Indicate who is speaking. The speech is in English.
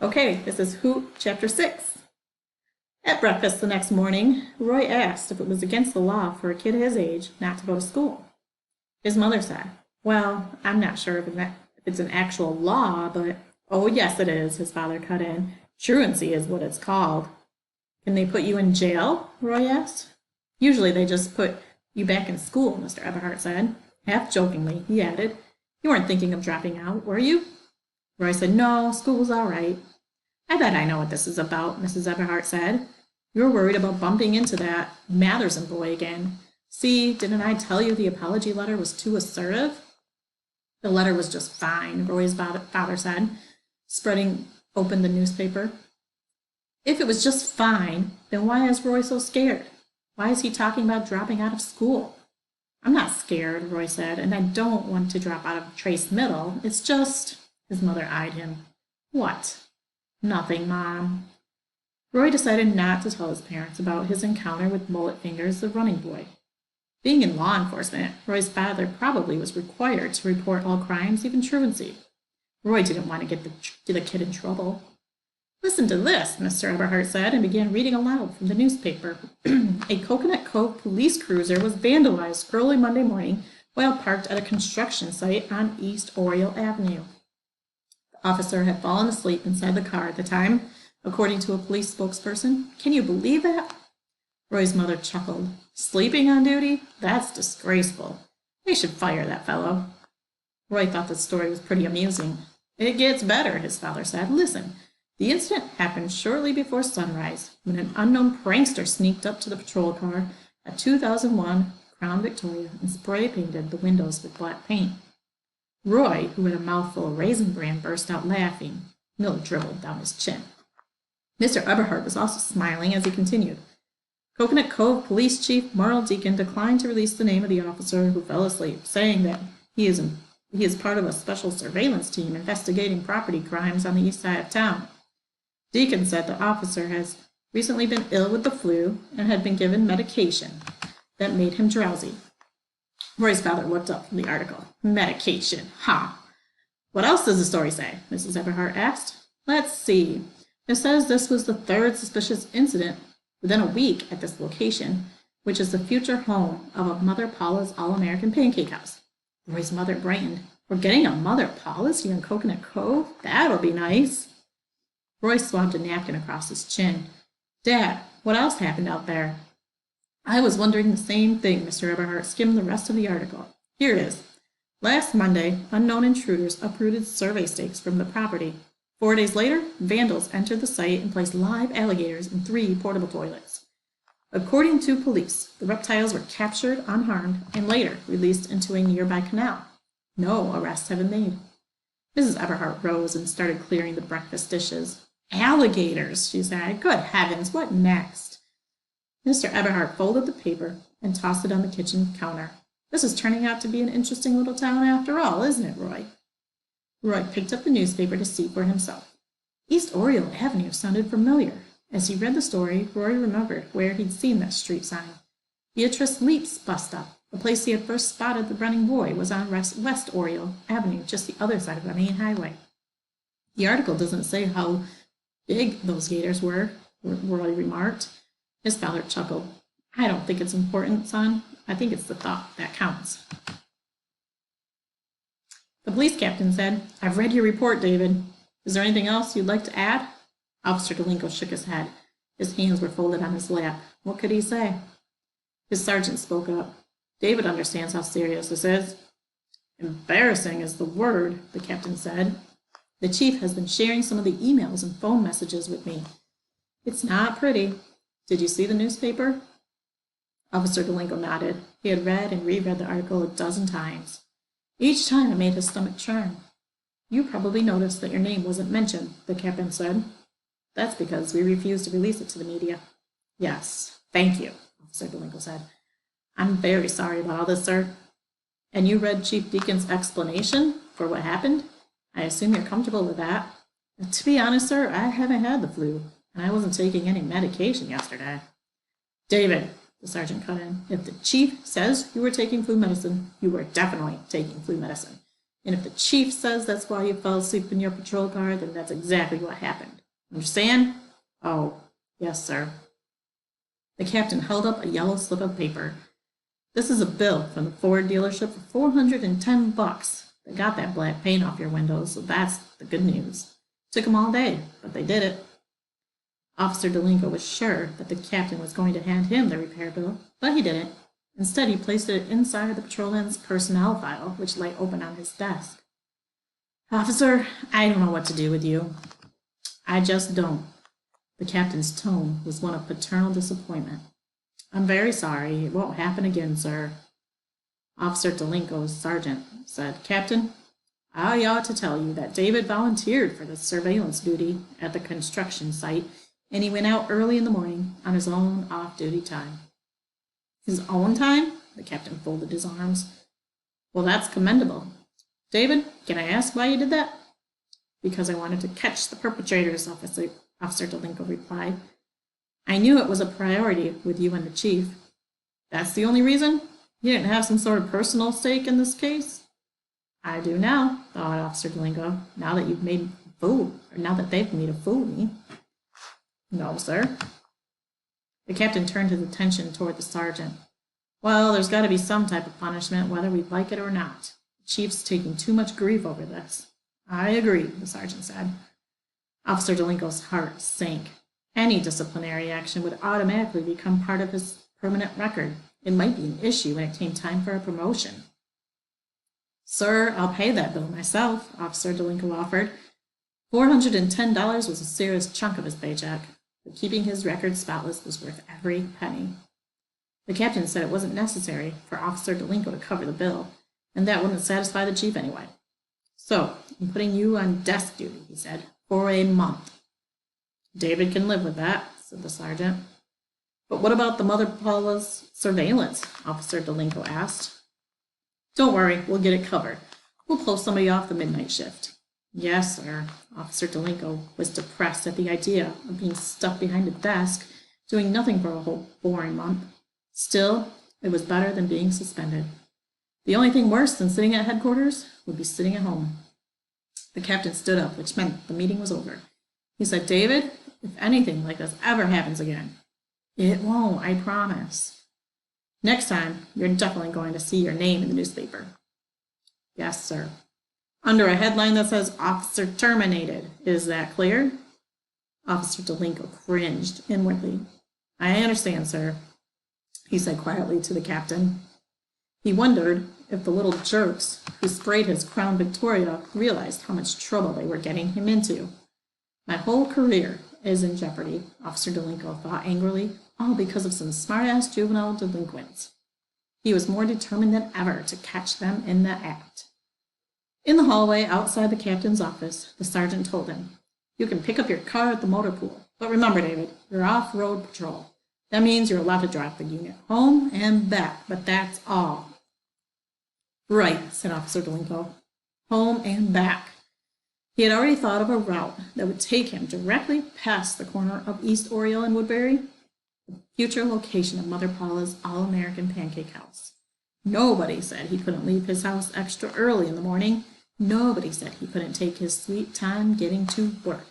Speaker 1: Okay, this is Hoot, Chapter 6. At breakfast the next morning, Roy asked if it was against the law for a kid his age not to go to school. His mother said, "Well, I'm not sure if it's an actual law, but—" "Oh, yes, it is," his father cut in. "Truancy is what it's called." "Can they put you in jail?" Roy asked. "Usually they just put you back in school," Mr. Eberhart said. Half jokingly, he added, "You weren't thinking of dropping out, were you?" Roy said, "No, school was all right." "I bet I know what this is about," Mrs. Eberhart said. "You're worried about bumping into that Matherson boy again. See, didn't I tell you the apology letter was too assertive?" "The letter was just fine," Roy's father said, spreading open the newspaper. "If it was just fine, then why is Roy so scared? Why is he talking about dropping out of school?" "I'm not scared," Roy said, "and I don't want to drop out of Trace Middle. It's just—" His mother eyed him. "What?" "Nothing, Mom." Roy decided not to tell his parents about his encounter with Mullet Fingers, the running boy. Being in law enforcement, Roy's father probably was required to report all crimes, even truancy. Roy didn't want to get the kid in trouble. "Listen to this," Mr. Eberhart said, and began reading aloud from the newspaper. A Coconut Cove police cruiser was vandalized early Monday morning while parked at a construction site on East Oriole Avenue. The officer had fallen asleep inside the car at the time, according to a police spokesperson. "Can you believe that?" Roy's mother chuckled. "Sleeping on duty? That's disgraceful. They should fire that fellow." Roy thought the story was pretty amusing. "It gets better," his father said. "Listen. The incident happened shortly before sunrise, when an unknown prankster sneaked up to the patrol car, a 2001 Crown Victoria, and spray-painted the windows with black paint." Roy, who had a mouthful of Raisin Bran, burst out laughing. Milk dribbled down his chin. Mr. Eberhart was also smiling as he continued. Coconut Cove Police Chief Merle Deacon declined to release the name of the officer who fell asleep, saying that he is part of a special surveillance team investigating property crimes on the east side of town. Deacon said the officer has recently been ill with the flu and had been given medication that made him drowsy. Roy's father looked up from the article. "Medication, huh? What else does the story say?" Mrs. Eberhart asked. "Let's see. It says this was the third suspicious incident within a week at this location, which is the future home of Mother Paula's All-American Pancake House." Roy's mother brightened. "We're getting a Mother Paula's here in Coconut Cove? That'll be nice." Roy swabbed a napkin across his chin. "Dad, what else happened out there?" "I was wondering the same thing." Mr. Eberhart skimmed the rest of the article. "Here it is. Last Monday, unknown intruders uprooted survey stakes from the property. 4 days later, vandals entered the site and placed live alligators in 3 portable toilets. According to police, the reptiles were captured unharmed and later released into a nearby canal. No arrests have been made." Mrs. Eberhart rose and started clearing the breakfast dishes. "Alligators," she said. "Good heavens, what next?" Mr. Eberhart folded the paper and tossed it on the kitchen counter. "This is turning out to be an interesting little town after all, isn't it, Roy?" Roy picked up the newspaper to see for himself. East Oriole Avenue sounded familiar. As he read the story, Roy remembered where he'd seen that street sign. Beatrice Leap's bus stop. The place he had first spotted the running boy was on West Oriole Avenue, just the other side of the main highway. "The article doesn't say how big those gators were," Roy remarked. His father chuckled. "I don't think it's important, son. I think it's the thought that counts." The police captain said, "I've read your report, David. Is there anything else you'd like to add?" Officer Delinko shook his head. His hands were folded on his lap. What could he say? His sergeant spoke up. "David understands how serious this is." "Embarrassing is the word," the captain said. "The chief has been sharing some of the emails and phone messages with me. It's not pretty. Did you see the newspaper?" Officer Delinko nodded. He had read and reread the article a dozen times. Each time it made his stomach churn. "You probably noticed that your name wasn't mentioned," the captain said. "That's because we refused to release it to the media." "Yes, thank you," Officer Delinko said. "I'm very sorry about all this, sir." "And you read Chief Deacon's explanation for what happened? I assume you're comfortable with that." "To be honest, sir, I haven't had the flu, and I wasn't taking any medication yesterday." "David," the sergeant cut in, "if the chief says you were taking flu medicine, you were definitely taking flu medicine. And if the chief says that's why you fell asleep in your patrol car, then that's exactly what happened. Understand? Oh, yes, sir. The captain held up a yellow slip of paper. This is a bill from the Ford dealership for $410. They got that black paint off your windows, so that's the good news. Took them all day, but they did it. Officer Delinko was sure that the captain was going to hand him the repair bill, but he didn't. Instead, he placed it inside the patrolman's personnel file, which lay open on his desk. Officer, I don't know what to do with you. I just don't. The captain's tone was one of paternal disappointment. I'm very sorry. It won't happen again, sir. Officer Delinko's sergeant said, Captain, I ought to tell you that David volunteered for the surveillance duty at the construction site, and he went out early in the morning on his own off-duty time. His own time? The captain folded his arms. Well, that's commendable. David, can I ask why you did that? Because I wanted to catch the perpetrators, Officer Delinko replied. I knew it was a priority with you and the chief. That's the only reason? You didn't have some sort of personal stake in this case? I do now, thought Officer Delinko, now that they've made a fool of me. No, sir. The captain turned his attention toward the sergeant. Well, there's got to be some type of punishment, whether we like it or not. The chief's taking too much grief over this. I agree, the sergeant said. Officer Delinko's heart sank. Any disciplinary action would automatically become part of his permanent record. It might be an issue when it came time for a promotion. Sir, I'll pay that bill myself, Officer Delinko offered. $410 was a serious chunk of his paycheck, but keeping his record spotless was worth every penny. The captain said it wasn't necessary for Officer Delinko to cover the bill, and that wouldn't satisfy the chief anyway. So, I'm putting you on desk duty, he said, for a month. David can live with that, said the sergeant. But what about the Mother Paula's surveillance? Officer Delinko asked. Don't worry, we'll get it covered. We'll pull somebody off the midnight shift. Yes, sir. Officer Delinko was depressed at the idea of being stuck behind a desk, doing nothing for a whole boring month. Still, it was better than being suspended. The only thing worse than sitting at headquarters would be sitting at home. The captain stood up, which meant the meeting was over. He said, David, if anything like this ever happens again, it won't, I promise. Next time, you're definitely going to see your name in the newspaper. Yes, sir. Under a headline that says, Officer Terminated. Is that clear? Officer Delinko cringed inwardly. I understand, sir, he said quietly to the captain. He wondered if the little jerks who sprayed his Crown Victoria realized how much trouble they were getting him into. My whole career is in jeopardy, Officer Delinko thought angrily, all because of some smart-ass juvenile delinquents. He was more determined than ever to catch them in the act. In the hallway outside the captain's office, the sergeant told him, You can pick up your car at the motor pool, but remember, David, you're off-road patrol. That means you're allowed to drive the unit home and back, but that's all. Right, said Officer Delinko. Home and back. He had already thought of a route that would take him directly past the corner of East Oriole and Woodbury, the future location of Mother Paula's All-American Pancake House. Nobody said he couldn't leave his house extra early in the morning. Nobody said he couldn't take his sweet time getting to work.